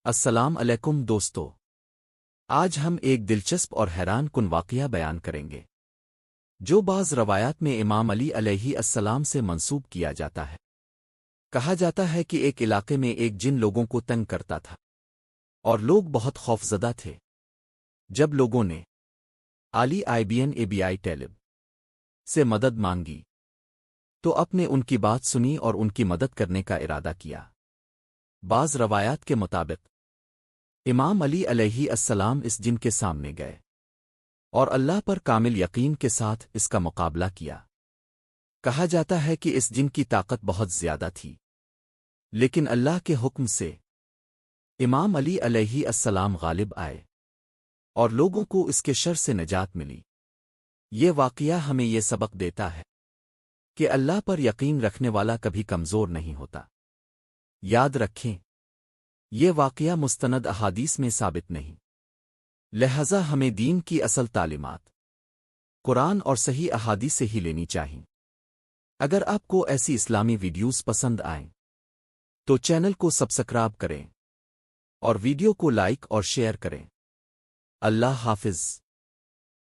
السلام علیکم دوستو، آج ہم ایک دلچسپ اور حیران کن واقعہ بیان کریں گے جو بعض روایات میں امام علی علیہ السلام سے منسوب کیا جاتا ہے۔ کہا جاتا ہے کہ ایک علاقے میں ایک جن لوگوں کو تنگ کرتا تھا اور لوگ بہت خوفزدہ تھے۔ جب لوگوں نے علی ابن طالب سے مدد مانگی تو اپنے ان کی بات سنی اور ان کی مدد کرنے کا ارادہ کیا۔ بعض روایات کے مطابق امام علی علیہ السلام اس جن کے سامنے گئے اور اللہ پر کامل یقین کے ساتھ اس کا مقابلہ کیا۔ کہا جاتا ہے کہ اس جن کی طاقت بہت زیادہ تھی، لیکن اللہ کے حکم سے امام علی علیہ السلام غالب آئے اور لوگوں کو اس کے شر سے نجات ملی۔ یہ واقعہ ہمیں یہ سبق دیتا ہے کہ اللہ پر یقین رکھنے والا کبھی کمزور نہیں ہوتا۔ یاد رکھیں، یہ واقعہ مستند احادیث میں ثابت نہیں، لہذا ہمیں دین کی اصل تعلیمات قرآن اور صحیح احادیث سے ہی لینی چاہیے۔ اگر آپ کو ایسی اسلامی ویڈیوز پسند آئیں تو چینل کو سبسکرائب کریں اور ویڈیو کو لائک اور شیئر کریں۔ اللہ حافظ۔